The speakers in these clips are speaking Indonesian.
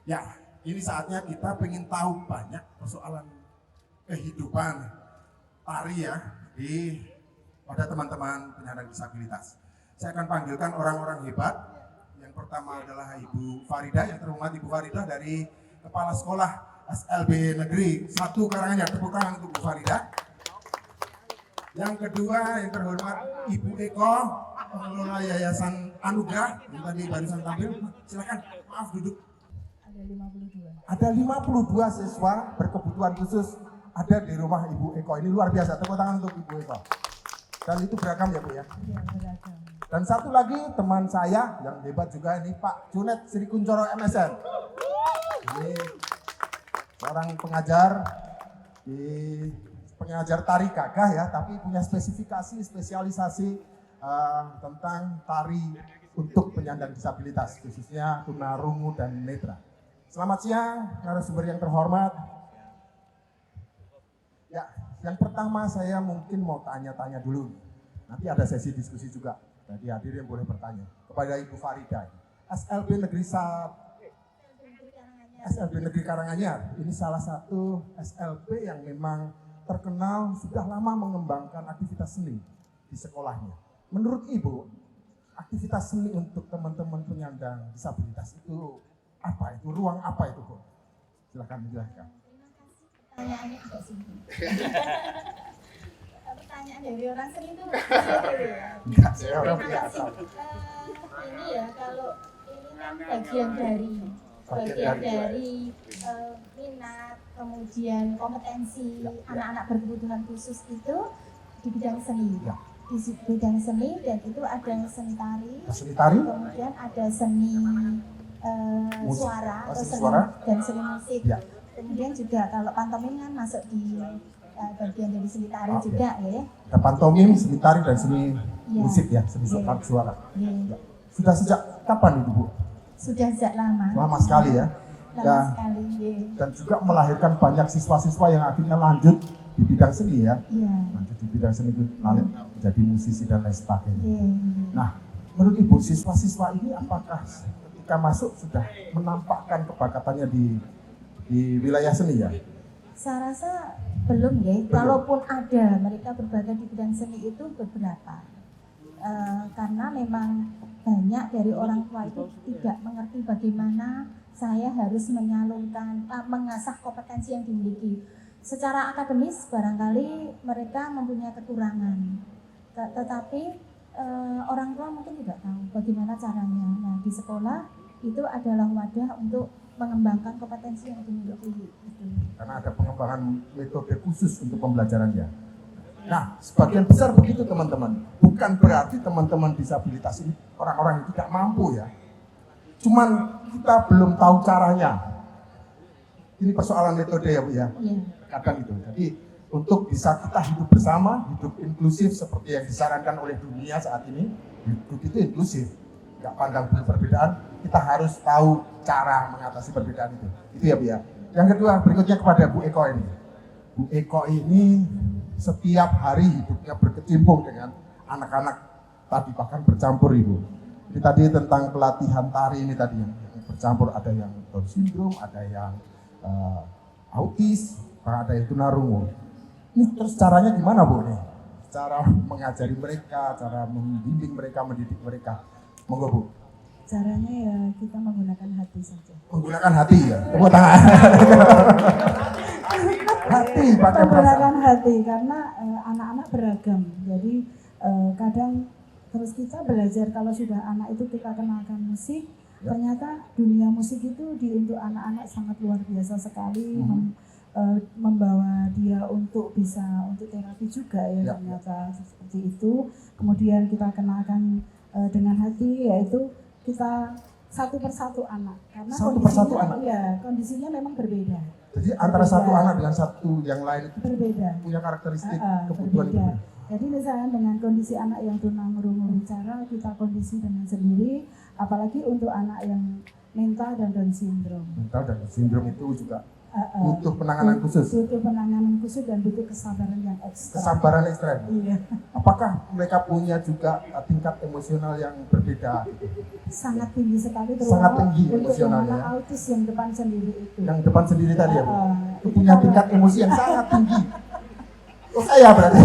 Ya, ini saatnya kita pengen tahu banyak persoalan kehidupan tari ya pada teman-teman penyandang disabilitas. Saya akan panggilkan orang-orang hebat. Yang pertama adalah Ibu Farida, yang terhormat Ibu Farida dari Kepala Sekolah SLB Negeri 1 Karanganyar. Tepuk tangan untuk Bu Farida. Yang kedua yang terhormat Ibu Eko, pengelola Yayasan Anugerah yang tadi barusan tampil. Silakan, maaf duduk. Ada 52 siswa berkebutuhan khusus ada di rumah Ibu Eko. Ini luar biasa. Tepuk tangan untuk Ibu Eko. Dan itu beragam ya Bu ya? Iya, beragam. Dan satu lagi teman saya yang hebat juga ini Pak Junet Sri Kuncoro MSN. Ini seorang pengajar tari gagah ya, tapi punya spesialisasi tentang tari untuk penyandang disabilitas, khususnya tunarungu dan netra. Selamat siang, narasumber yang terhormat. Ya, yang pertama saya mungkin mau tanya-tanya dulu. Nanti ada sesi diskusi juga. Jadi hadirin boleh bertanya kepada Ibu Farida. SLB Negeri Karanganyar, ini salah satu SLB yang memang terkenal sudah lama mengembangkan aktivitas seni di sekolahnya. Menurut Ibu, aktivitas seni untuk teman-teman penyandang disabilitas itu apa itu? Ruang apa itu, Bu? Silakan menjelaskan. Pertanyaannya agak singkat. Pertanyaan dari orang seni itu Enggak, saya orang biasa. Ini ya, kalau ini kan bagian dari minat, kemudian kompetensi anak-anak berkebutuhan khusus itu di bidang seni. Ya. Di bidang seni, dan itu ada seni tari, kemudian ada seni suara atau seni dan seni musik. Ya. Kemudian juga kalau pantomim kan masuk di bagian dari seni tari juga ya. Ada pantomim, seni tari dan seni musik ya, seni suara. Ya. Sudah sejak kapan itu, Bu? Sudah sejak lama. Lama sekali ya. Lama sekali. Ya. Dan juga melahirkan banyak siswa-siswa yang akhirnya lanjut di bidang seni ya. Iya. Lanjut di bidang seni itu lanjut menjadi musisi dan lain sebagainya. Iya. Nah, menurut Ibu siswa-siswa ini apakah ketika masuk sudah menampakkan kebakatannya di wilayah seni ya? Saya rasa belum ya. Kalaupun ada mereka berbakat di bidang seni itu beberapa. Karena memang banyak dari orang tua itu tidak mengerti bagaimana saya harus menyalurkan, mengasah kompetensi yang dimiliki. Secara akademis barangkali mereka mempunyai kekurangan, tetapi orang tua mungkin tidak tahu bagaimana caranya. Nah, di sekolah itu adalah wadah untuk mengembangkan kompetensi yang dimiliki. Karena ada pengembangan metode khusus untuk pembelajarannya. Nah, sebagian besar begitu teman-teman. Bukan berarti teman-teman disabilitas ini orang-orang yang tidak mampu ya. Cuman kita belum tahu caranya. Ini persoalan metode ya Bu ya. Kadang itu. Jadi untuk bisa kita hidup bersama, hidup inklusif seperti yang disarankan oleh dunia saat ini, hidup itu inklusif. Nggak pandang perbedaan, kita harus tahu cara mengatasi perbedaan itu. Itu ya Bu ya. Yang kedua, berikutnya kepada Bu Eko ini. Bu Eko ini setiap hari hidupnya berkecimpung dengan anak-anak tadi, bahkan bercampur Ibu. Ini tadi tentang pelatihan tari ini tadi yang bercampur, ada yang Down syndrome, ada yang autis, ada yang tunarungu. Ini terus caranya gimana Bu nih? Cara mengajari mereka, cara membimbing mereka, mendidik mereka. Monggo Bu. Caranya ya kita menggunakan hati saja. Menggunakan hati ya? Tepuk tangan. Hati, pakai menggunakan hati, karena anak-anak beragam. Jadi kadang terus kita belajar, kalau sudah anak itu kita kenalkan musik, ternyata dunia musik itu untuk anak-anak sangat luar biasa sekali. Membawa dia untuk terapi juga ya. Ternyata seperti itu. Kemudian kita kenalkan dengan hati, yaitu kita satu persatu anak, karena kondisinya memang berbeda. Jadi antara satu anak dengan satu yang lain itu berbeda, punya karakteristik kebutuhan itu. Jadi misalnya dengan kondisi anak yang tunarungu bicara, kita kondisi dengan sendiri, apalagi untuk anak yang mental dan Down syndrome. Mental dan Down syndrome itu juga butuh penanganan khusus. Butuh penanganan khusus dan butuh kesabaran yang ekstra. Kesabaran ekstrem. Iya. Apakah mereka punya juga tingkat emosional yang berbeda? Sangat tinggi sekali Sangat tinggi untuk yang emosionalnya. anak autis yang depan sendiri itu. Yang depan sendiri tadi ya, Bu? Itu itu punya kalau- tingkat emosi yang sangat tinggi. Oh, saya berarti.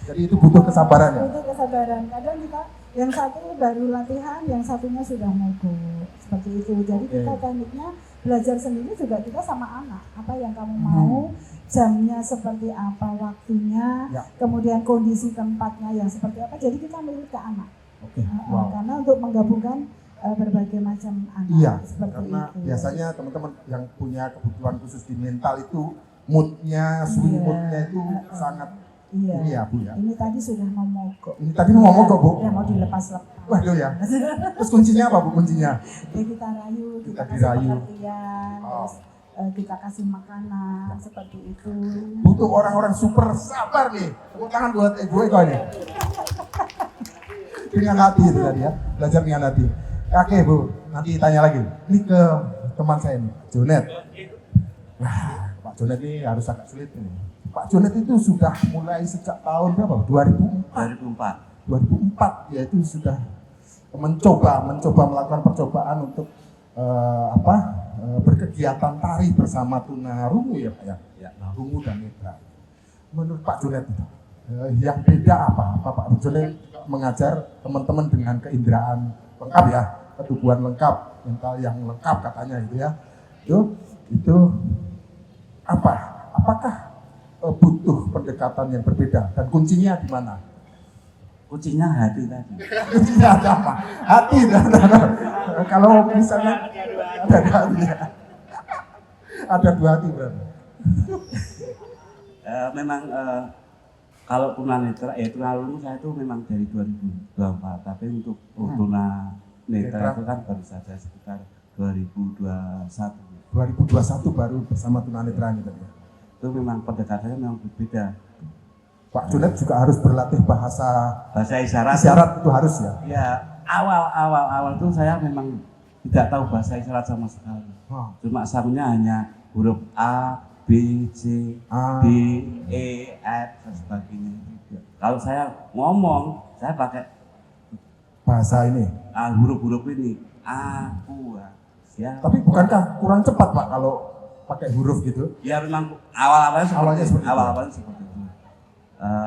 Jadi itu butuh kesabaran ya. Butuh kesabaran. Kadang kita yang satu baru latihan, yang satunya sudah mogok seperti itu. Jadi kita tekniknya belajar sendiri juga kita sama anak. Apa yang kamu mau, jamnya seperti apa, waktunya, Ya. kemudian kondisi tempatnya yang seperti apa. Jadi kita mirip ke anak. Oke, wow. Karena untuk menggabungkan berbagai macam anak. Iya, seperti karena itu. biasanya teman-teman yang punya kebutuhan khusus di mental itu moodnya, swing Iya. moodnya itu sangat Iya. ini ya Bu ya. Ini tadi sudah mau mogok. Ini tadi mau ngomong kok Bu. Ya mau dilepas-lepas. Waduh ya. Terus kuncinya apa Bu kuncinya? Ya kita rayu, Kita kita kasih dirayu. pengertian, Oh. terus kita kasih makanan seperti itu. Butuh orang-orang super sabar nih. Tepuk tangan buat Ibu Eko ini. Dengan hati itu tadi ya, belajar dengan hati. Oke Bu, nanti tanya lagi. Ini ke teman saya nih, Jonet. Wah, Pak Jonet ini harus agak sulit ini. Pak Jonet itu sudah mulai sejak tahun berapa? 2004. 2004 yaitu sudah mencoba melakukan percobaan untuk berkegiatan tari bersama tunarungu ya Pak ya. Ya, rungu dan netra. Menurut Pak Jonet itu yang beda apa? Pak Jonet mengajar teman-teman dengan keinderaan lengkap ya, ketubuhan lengkap, mental yang lengkap katanya itu ya. Itu apa? Apakah butuh pendekatan yang berbeda dan kuncinya di mana? Kuncinya hati tadi. Kuncinya ada apa? Hati dan kalau misalnya ada hati ya. Ada dua hati berarti. Memang kalau tunanetra, tunarungu saya itu memang dari 2024, tapi untuk tunanetra itu kan baru saja sekitar 2021. 2021 baru bersama tunanetra ini tadi. Itu memang pendekatannya memang berbeda. Pak Jonet juga harus berlatih bahasa Bahasa isyarat. isyarat itu harus ya. Ya awal tuh saya memang tidak tahu bahasa isyarat sama sekali. Cuma sakunya hanya huruf A, B, C, Ah. D, E, F dan sebagainya. Kalau saya ngomong, saya pakai Bahasa ini. huruf-huruf ini. Aku, siapa? Tapi bukankah kurang cepat Pak kalau pakai huruf gitu? Ya memang awalnya Awalnya seperti itu. awalnya seperti itu.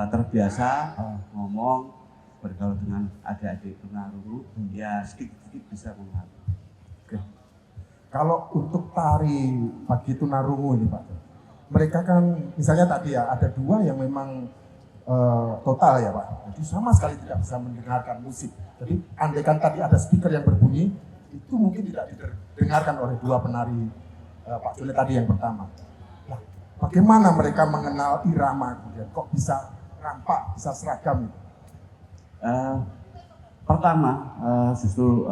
Terbiasa Ah. ngomong, bergaul dengan adik-adik tunarungu, ya sedikit-sedikit bisa mengerti. Oke. Kalau untuk tari pagi tunarungu ini Pak, mereka kan misalnya tadi ya ada dua yang memang total ya Pak, jadi sama sekali tidak bisa mendengarkan musik. Jadi andaikan tadi ada speaker yang berbunyi, itu mungkin tidak didengarkan oleh dua penari Pak Jonet tadi yang pertama. Nah, bagaimana mereka mengenal irama kemudian kok bisa rampak, bisa seragam gitu? Pertama justru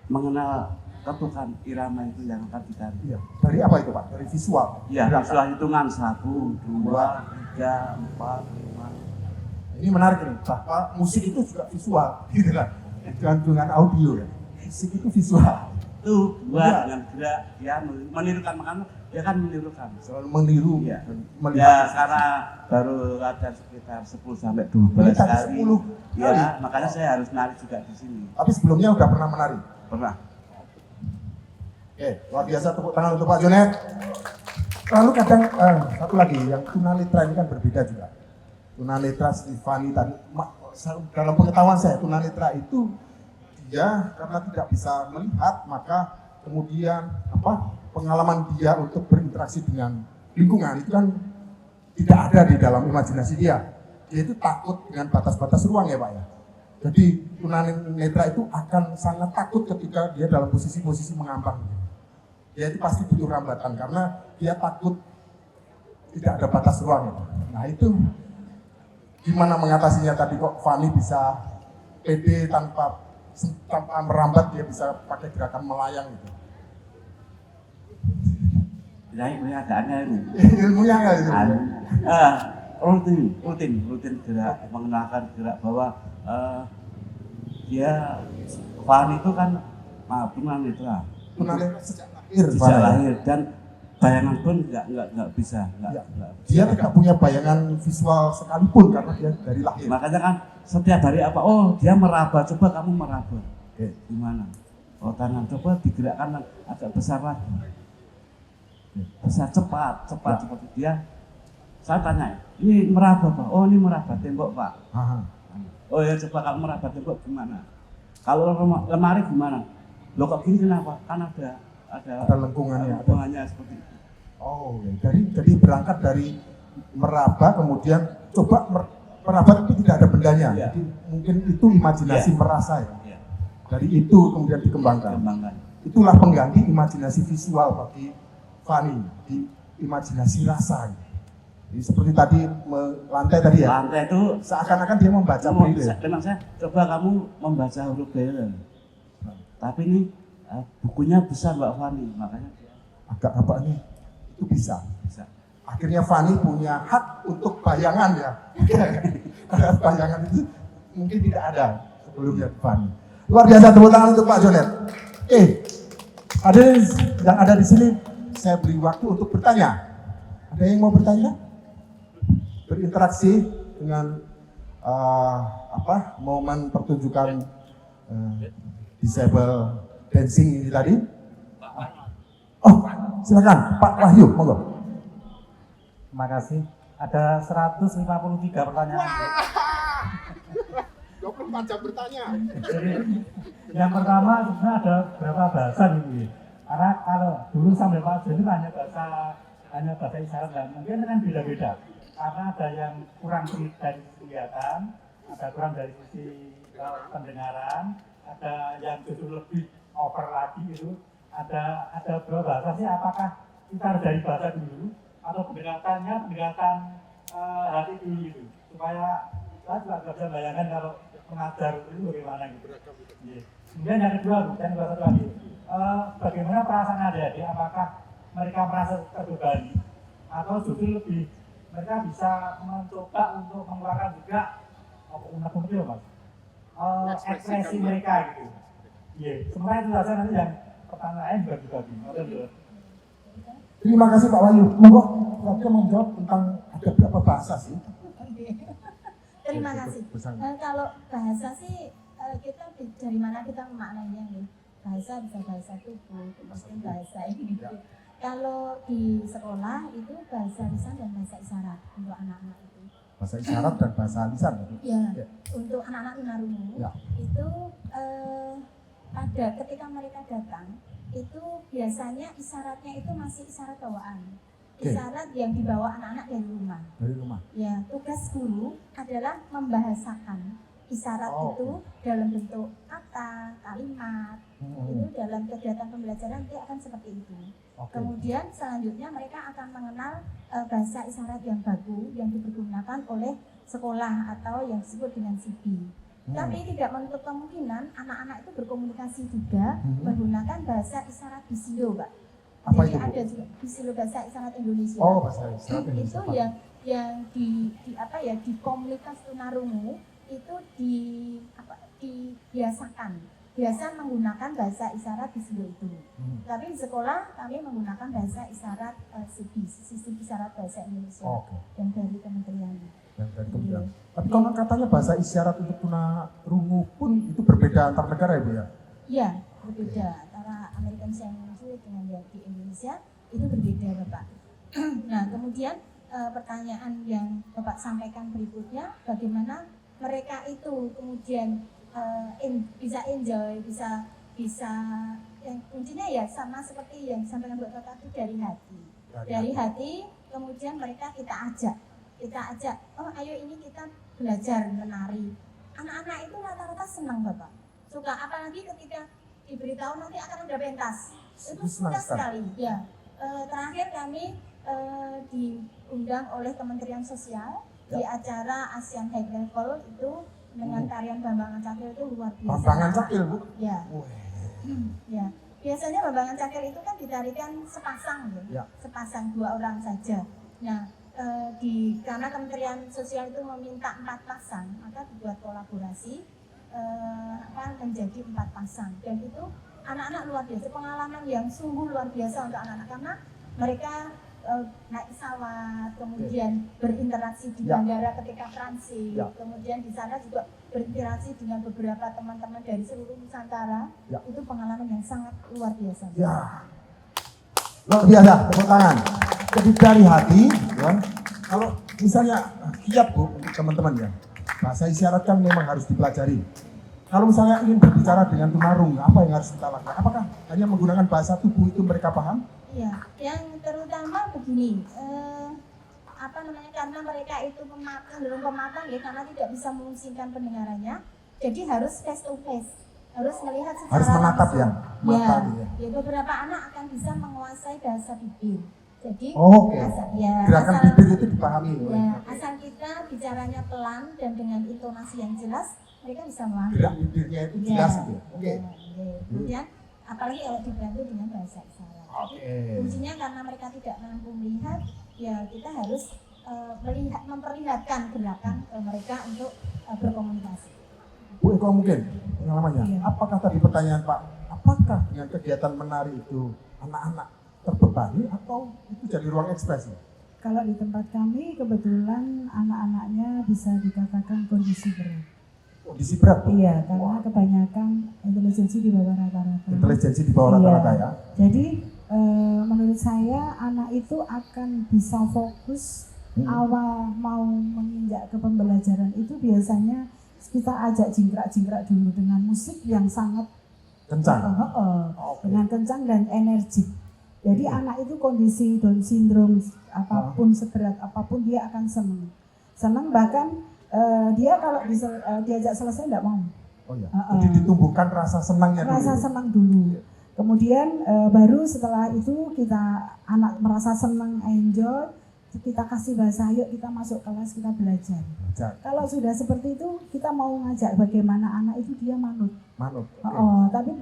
mengenal ketukan irama itu yang akan ditari. Iya. Dari apa itu Pak? Dari visual. Ya, Gerakan. setelah hitungan 1, 2, 3, 4, 5. Ini menarik nih, bahwa musik itu juga visual, gitu kan? Bukan dengan audio ya. Musik itu visual, Itu dua Iya. dengan gerak dia menirukan, makanya dia kan menirukan. selalu meniru Iya. dan Ya melihat. karena baru latihan sekitar 10 sampai Ini 12 tadi kali. 10 Ya, kali. makanya saya harus nari juga di sini. Tapi sebelumnya udah pernah menari. Pernah. Oke, luar biasa tepuk tangan untuk Pak Jonet. Lalu kadang satu lagi yang tunanetra ini kan berbeda juga. Tunanetra Stefani tadi, dalam pengetahuan saya tunanetra itu dia karena tidak bisa melihat maka kemudian pengalaman dia untuk berinteraksi dengan lingkungan itu kan tidak ada di dalam imajinasi dia. Dia itu takut dengan batas-batas ruang ya Pak ya. Jadi tunanetra itu akan sangat takut ketika dia dalam posisi-posisi mengambang. Dia itu pasti butuh rambatan karena dia takut tidak ada batas ruang. Nah itu gimana mengatasinya tadi kok Fani bisa pede tanpa merambat, dia bisa pakai gerakan melayang gitu. Ya, ini keadaannya ini. Ilmunya nggak itu? Rutin gerak, mengenalkan gerak bahwa dia Fani itu kan tunanetra. Tunanetra sejak lahir. Sejak lahir dan bayangan pun nggak bisa. Dia tidak punya bayangan visual sekalipun karena dia dari lahir. Makanya kan setiap hari apa? Oh dia meraba, coba kamu meraba. Oke. Gimana? Oh tangan coba digerakkan agak besar lagi. Besar cepat seperti dia. Saya tanya, ini meraba Pak? Oh ini meraba tembok Pak. Aha. Oh ya coba kamu meraba tembok gimana? Kalau lemari gimana? Loh kok gini kenapa? Kan ada lengkungannya. lengkungannya seperti itu. Oh, ya. Jadi berangkat dari meraba, kemudian coba meraba itu tidak ada bendanya. Ya. Jadi mungkin itu imajinasi Ya. merasa ya. Ya. Dari itu kemudian dikembangkan. Itulah pengganti imajinasi visual bagi Fani di imajinasi rasa. Jadi seperti tadi lantai tadi ya. Lantai itu Seakan-akan dia membaca braille. memang saya coba kamu membaca huruf braille. Tapi ini bukunya besar Mbak Fani, makanya Agak apa nih? Itu bisa. Akhirnya Fani punya hak untuk bayangan ya. Karena bayangan itu mungkin tidak ada sebelumnya Fani. Luar biasa, tepuk tangan untuk Pak Jonet. Hadirin yang ada di sini, saya beri waktu untuk bertanya. Ada yang mau bertanya? Berinteraksi dengan momen pertunjukan disable dancing ini tadi. Oh, silakan Pak Wahyu, monggo. Terima kasih. Ada 153 pertanyaan. 24 jam bertanya. Jadi, yang pertama sebenarnya ada berapa bahasa nih? Karena kalau dulu sampai Pak Jen itu hanya bahasa isyarat dan mungkin kan beda-beda. Karena ada yang kurang dari sisi kelihatan, ada kurang dari sisi pendengaran, ada yang justru lebih over lagi itu. Ada berapa bahasa sih? Apakah kita harus dari bahasa dulu atau pendekatannya pendekatan hati dulu gitu? Supaya saya juga nggak bisa bayangkan kalau mengajar itu bagaimana gitu. Kemudian yang kedua, dan satu lagi, bagaimana perasaan adik-adik? Apakah mereka merasa terbebani atau justru lebih mereka bisa mencoba untuk mengeluarkan juga unek-unek mas, ekspresi mereka gitu. Sebenarnya itu saja nanti yang pertanyaan bagi-bagi. Terima kasih Pak Wahyu. Monggo, Pak menjawab tentang ada berapa bahasa sih? Terima kasih. Kalau bahasa sih kita dari mana kita memaknainya nih? Bahasa bisa bahasa tubuh, mungkin bahasa ini. Kalau di sekolah itu bahasa lisan dan bahasa isyarat untuk anak-anak itu. Bahasa isyarat dan bahasa lisan. Ya. Untuk anak-anak tunarungu itu ada ketika mereka datang itu biasanya isyaratnya itu masih isyarat bawaan. Isyarat yang dibawa anak-anak dari rumah. Dari rumah. Ya, tugas guru adalah membahasakan isyarat itu dalam bentuk kata, kalimat. Itu dalam kegiatan pembelajaran nanti akan seperti itu. Kemudian selanjutnya mereka akan mengenal bahasa isyarat yang baku yang dipergunakan oleh sekolah atau yang disebut dengan CB. Tapi tidak menutup kemungkinan anak-anak itu berkomunikasi juga menggunakan bahasa isyarat Bisilo, Pak. Apa jadi itu, Bu? ada juga Bisilo bahasa isyarat Indonesia. Oh, bahasa isyarat Indonesia. Itu yang di komunitas tunarungu itu dibiasakan. Biasa menggunakan bahasa isyarat Bisilo itu. Tapi di sekolah kami menggunakan bahasa isyarat Sistem Isyarat Bahasa Indonesia yang dari kementerian. Tapi kalau katanya bahasa isyarat untuk tunarungu pun itu berbeda antar negara ya Bu ya? Iya, berbeda. Antara American Sign Language dengan yang di Indonesia itu berbeda Bapak. Nah kemudian pertanyaan yang Bapak sampaikan berikutnya, bagaimana mereka itu kemudian bisa enjoy, bisa yang kuncinya ya sama seperti yang disampaikan Bu Toto tadi dari hati, kemudian mereka kita ajak, oh ayo ini kita belajar menari. Anak-anak itu rata-rata senang Bapak, suka, apalagi ketika diberitahu nanti akan ada pentas, itu suka sekali. Ya, terakhir kami diundang oleh Kementerian Sosial di acara ASEAN High Level itu dengan tarian Bambangan Cakil itu luar biasa. Bambangan Cakil Bu? Ya. Ya. Biasanya Bambangan Cakil itu kan ditarikan sepasang ya. Sepasang 2 orang saja. Nah, karena Kementerian Sosial itu meminta 4 pasang, maka dibuat kolaborasi menjadi 4 pasang dan itu anak-anak luar biasa, pengalaman yang sungguh luar biasa untuk anak-anak karena mereka naik pesawat, kemudian berinteraksi di Ya. bandara ketika transit, Ya. kemudian di sana juga berinteraksi dengan beberapa teman-teman dari seluruh Nusantara. Ya. Itu pengalaman yang sangat luar biasa. Ya, luar biasa, tepuk tangan. Jadi dari hati, ya, kalau misalnya kiat Bu, untuk teman-teman ya, bahasa isyarat kan memang harus dipelajari. Kalau misalnya ingin berbicara dengan tunarungu, apa yang harus kita lakukan? Apakah hanya menggunakan bahasa tubuh itu mereka paham? Iya, yang terutama begini, karena mereka itu cenderung pematang ya, karena tidak bisa memusingkan pendengarannya, jadi harus face to face, harus melihat secara Harus menatap ya, langsung. mata Ya, gitu ya. ya, beberapa anak akan bisa menguasai bahasa bibir. Jadi Oh, oke. Gerakan asal bibir itu dipahami. ya, asal kita bicaranya pelan dan dengan intonasi yang jelas, mereka bisa memahami. Gerak bibirnya itu jelas gitu ya. Oke. Kemudian apalagi kalau dibantu dengan bahasa isyarat. Oke. Kuncinya karena mereka tidak mampu melihat, ya kita harus memperlihatkan gerakan mereka untuk berkomunikasi. Bu Eko mungkin pengalamannya. Iya. Apakah tadi pertanyaan Pak, apakah dengan kegiatan menari itu anak-anak terbebani atau itu jadi ruang ekspresi? Kalau di tempat kami kebetulan anak-anaknya bisa dikatakan kondisi berat. Kondisi berat, Bu? Iya, karena kebanyakan intelijensi di bawah rata-rata. Intelijensi di bawah rata-rata ya. Jadi menurut saya anak itu akan bisa fokus awal mau menginjak ke pembelajaran itu biasanya kita ajak jingkrak-jingkrak dulu dengan musik yang sangat Kencang. Oke. dengan kencang dan energik. Jadi anak itu kondisi Down syndrome apapun seberat apapun dia akan senang bahkan dia kalau diajak selesai tidak mau. Oh ya. Jadi ditumbuhkan rasa senangnya dulu. Rasa senang dulu. Kemudian baru setelah itu kita anak merasa senang, enjoy, kita kasih bahasa, yuk kita masuk kelas, kita belajar. Kalau sudah seperti itu, kita mau ngajak bagaimana anak itu dia manut. Manut. Oke. Tapi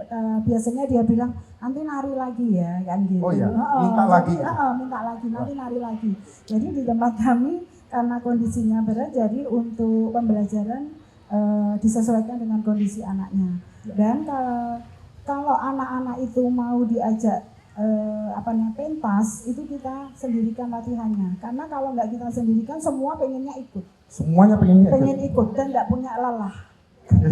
biasanya dia bilang nanti nari lagi ya, kan gitu. Oh iya, minta lagi. Minta lagi, nanti nari lagi. Jadi di tempat kami karena kondisinya berat, jadi untuk pembelajaran disesuaikan dengan kondisi anaknya. Dan kalau anak-anak itu mau diajak pentas, itu kita sendirikan latihannya. Karena kalau nggak kita sendirikan, semua pengennya ikut. Semuanya pengen Ikut dan nggak punya lelah.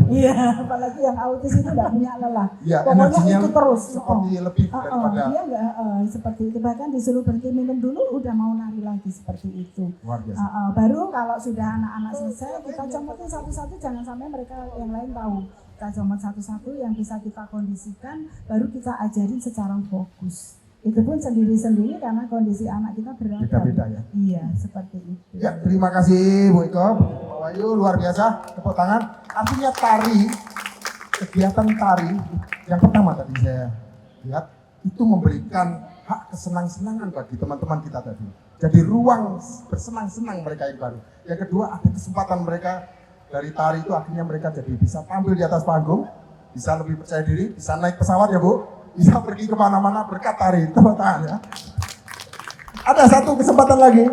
Iya, apalagi yang autis itu nggak punya lelah. Ya, Pokoknya energinya ikut terus. seperti lebih daripada Dia nggak seperti itu. Bahkan disuruh berhenti minum dulu, udah mau nari lagi seperti itu. luar biasa. Baru kalau sudah anak-anak selesai, kita comotin satu-satu, jangan sampai mereka yang lain tahu. Kita comot satu-satu yang bisa kita kondisikan, baru kita ajarin secara fokus. Itu pun sendiri-sendiri karena kondisi anak kita beragam. Beda-beda ya. Iya, seperti itu. Ya, terima kasih Bu Eko, Pak Wahyu, luar biasa. Tepuk tangan. Artinya tari, kegiatan tari yang pertama tadi saya lihat itu memberikan hak kesenang-senangan bagi teman-teman kita tadi. Jadi ruang bersenang-senang mereka yang baru. Yang kedua ada kesempatan mereka dari tari itu akhirnya mereka jadi bisa tampil di atas panggung, bisa lebih percaya diri, bisa naik pesawat ya Bu, bisa pergi kemana-mana berkat tari. Tepuk tangan ya. Ada satu kesempatan lagi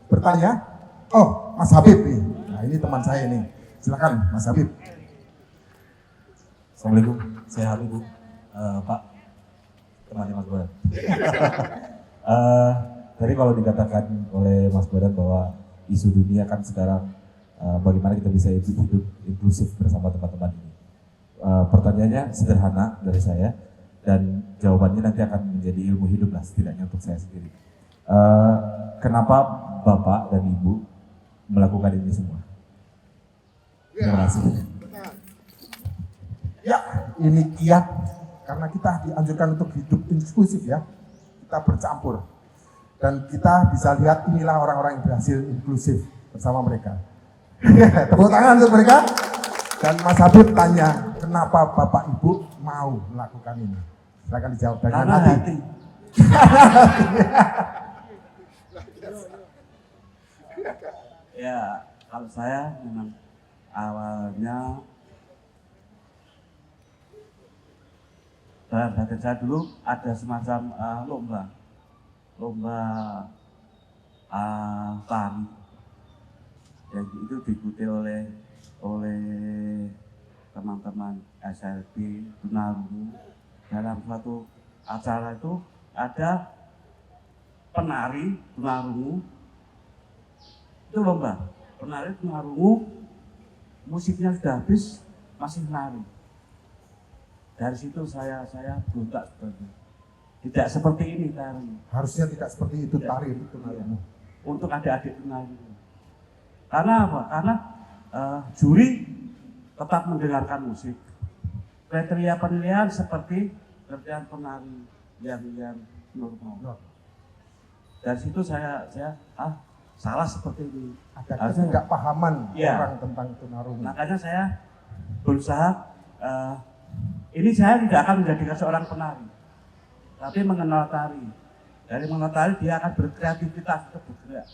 bertanya. Oh, Mas Habib nih. Nah ini teman saya nih. Silakan Mas Habib. Assalamualaikum, saya Habib Bu. Pak, temannya Mas Bodan. Tadi kalau dikatakan oleh Mas Bodan bahwa isu dunia kan sekarang bagaimana kita bisa hidup inklusif bersama teman-teman ini. Pertanyaannya sederhana dari saya dan jawabannya nanti akan menjadi ilmu hidup lah setidaknya untuk saya sendiri. Kenapa Bapak dan Ibu melakukan ini semua? Terima kasih. Ya, ini kiat karena kita dianjurkan untuk hidup inklusif ya. Kita bercampur dan kita bisa lihat inilah orang-orang yang berhasil inklusif bersama mereka. Tepuk tangan untuk mereka. Dan Mas Habib tanya, kenapa Bapak Ibu mau melakukan ini? Silakan dijawab dengan Karena hati. Ya, kalau saya memang awalnya dalam batin saya dulu ada semacam lomba tari yang itu diikuti oleh teman-teman SLB tunarungu dalam suatu acara itu ada penari tunarungu itu lomba penari tunarungu, musiknya sudah habis masih nari. Dari situ saya berontak seperti tidak seperti ini tari. Harusnya tidak seperti itu tari itu tunarungu. Untuk adik-adik tunarungu. Karena apa? Karena juri tetap mendengarkan musik. Kriteria penilaian seperti kriteria penari yang normal. Dari situ saya salah seperti ini. Ada Harusnya ketidakpahaman Iya. orang tentang tunarungu. Makanya saya berusaha ini saya tidak akan menjadikan seorang penari, tapi mengenal tari. Dari mengenal tari dia akan berkreativitas untuk bergerak,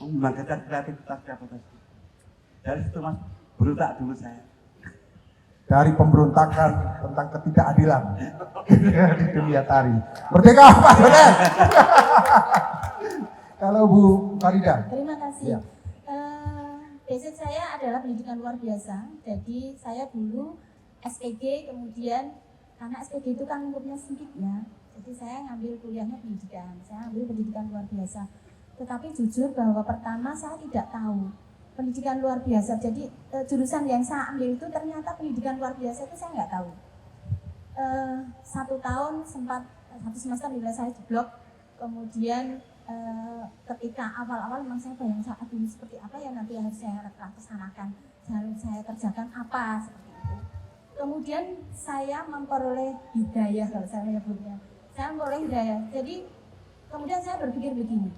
membangkitkan kreativitas. Dari situ Mas berontak dulu saya. Dari pemberontakan tentang ketidakadilan di dunia tari. Merdeka Pak Jonet. Kalau Bu Farida. Terima kasih. Iya. Basic saya adalah pendidikan luar biasa. Jadi saya dulu SPG, kemudian karena SPG itu kan lingkupnya sempit ya. Jadi saya ngambil kuliahnya pendidikan. Saya ambil pendidikan luar biasa. Tetapi jujur bahwa pertama saya tidak tahu pendidikan luar biasa. Jadi jurusan yang saya ambil itu ternyata pendidikan luar biasa itu saya nggak tahu. 1 tahun sempat 1 semester nilai saya jeblok. Kemudian ketika awal-awal memang saya bayang saat dulu seperti apa ya nanti harus saya laksanakan, harus saya kerjakan apa seperti itu. Kemudian saya memperoleh hidayah kalau saya menyebutnya. Saya memperoleh hidayah. Jadi kemudian saya berpikir begini,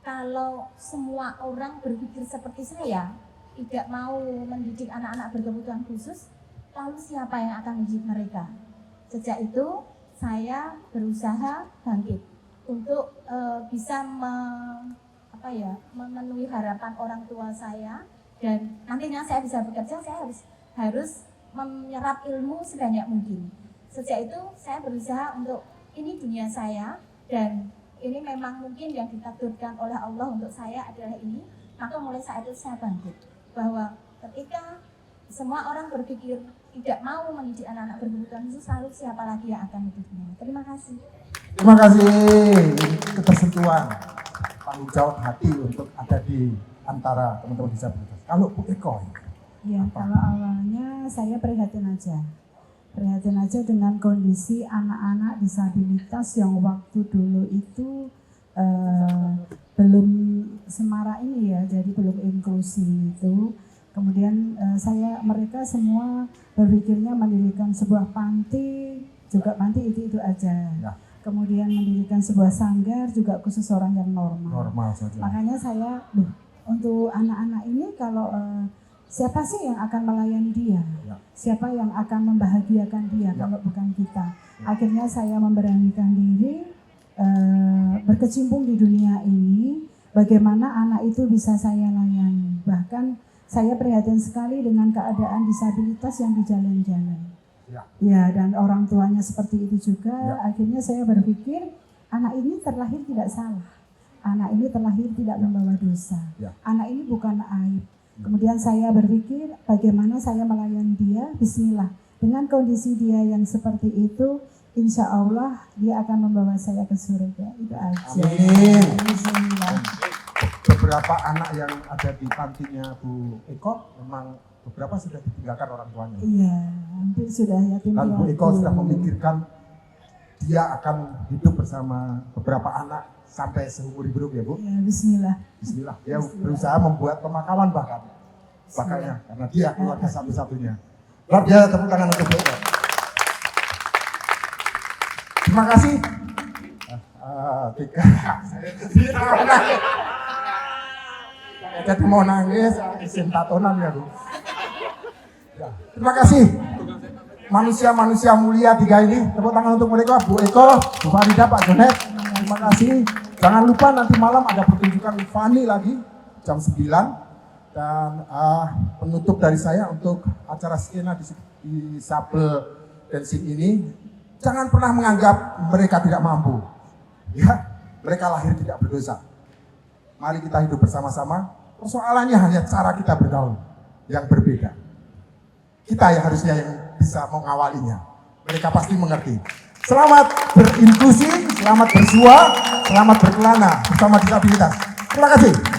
kalau semua orang berpikir seperti saya, tidak mau mendidik anak-anak berkebutuhan khusus, lalu siapa yang akan mendidik mereka? Sejak itu saya berusaha bangkit untuk bisa memenuhi harapan orang tua saya, dan nantinya saya bisa bekerja, saya harus menyerap ilmu sebanyak mungkin. Sejak itu saya berusaha untuk ini dunia saya dan ini memang mungkin yang ditakdirkan oleh Allah untuk saya adalah ini. Maka mulai saat itu saya bangkit bahwa ketika semua orang berpikir tidak mau mendidik anak-anak berkebutuhan khusus, lalu siapa lagi yang akan mendidiknya? Terima kasih. Terima kasih. Ketersentuhan tanggung jawab hati untuk ada di antara teman-teman disabilitas. Kalau Bu Eko, Ya, kalau awalnya saya prihatin aja dengan kondisi anak-anak disabilitas yang waktu dulu itu belum semarak ini ya, jadi belum inklusi itu. Kemudian mereka semua berpikirnya mendirikan sebuah panti, juga panti itu aja. Ya. Kemudian mendirikan sebuah sanggar juga khusus orang yang normal. normal saja. Makanya saya, untuk anak-anak ini kalau siapa sih yang akan melayani dia? Ya. Siapa yang akan membahagiakan dia kalau bukan kita? Akhirnya saya memberanikan diri berkecimpung di dunia ini. Bagaimana anak itu bisa saya layani? Bahkan saya prihatin sekali dengan keadaan disabilitas yang di jalan-jalan. Ya, dan orang tuanya seperti itu juga. Ya. Akhirnya saya berpikir anak ini terlahir tidak salah. Anak ini terlahir tidak membawa dosa. Ya. Anak ini bukan aib. Kemudian saya berpikir bagaimana saya melayani dia. Bismillah. Dengan kondisi dia yang seperti itu, insya Allah dia akan membawa saya ke surga. Itu aja. Amin. Bismillah. Beberapa anak yang ada di pantinya Bu Eko memang beberapa sudah ditinggalkan orang tuanya. Iya, hampir sudah yatim Dan Bu piatu. Eko sudah memikirkan dia akan hidup bersama beberapa anak sampai seumur hidup ya Bu. Ya, Bismillah. Bismillah. Dia berusaha membuat pemakaman bahkannya karena dia keluarga satu-satunya. Luar biasa, tepuk tangan untuk Bu Eko. Terima kasih. Tiga. Jadi mau nangis, isin tatonan ya Bu. Ya, terima kasih. Manusia-manusia mulia tiga ini, tepuk tangan untuk mereka, Bu Eko, Bu Farida, Pak Jonet. Terima kasih. Jangan lupa nanti malam ada pertunjukan Fani lagi jam 9 dan penutup dari saya untuk acara skena di Sabel Dancing ini. Jangan pernah menganggap mereka tidak mampu. Ya, mereka lahir tidak berdosa. Mari kita hidup bersama-sama. Persoalannya hanya cara kita bergaul yang berbeda. Kita yang harusnya yang bisa mengawalinya. Mereka pasti mengerti. Selamat berinklusi, selamat bersua, selamat berkelana bersama disabilitas. Terima kasih.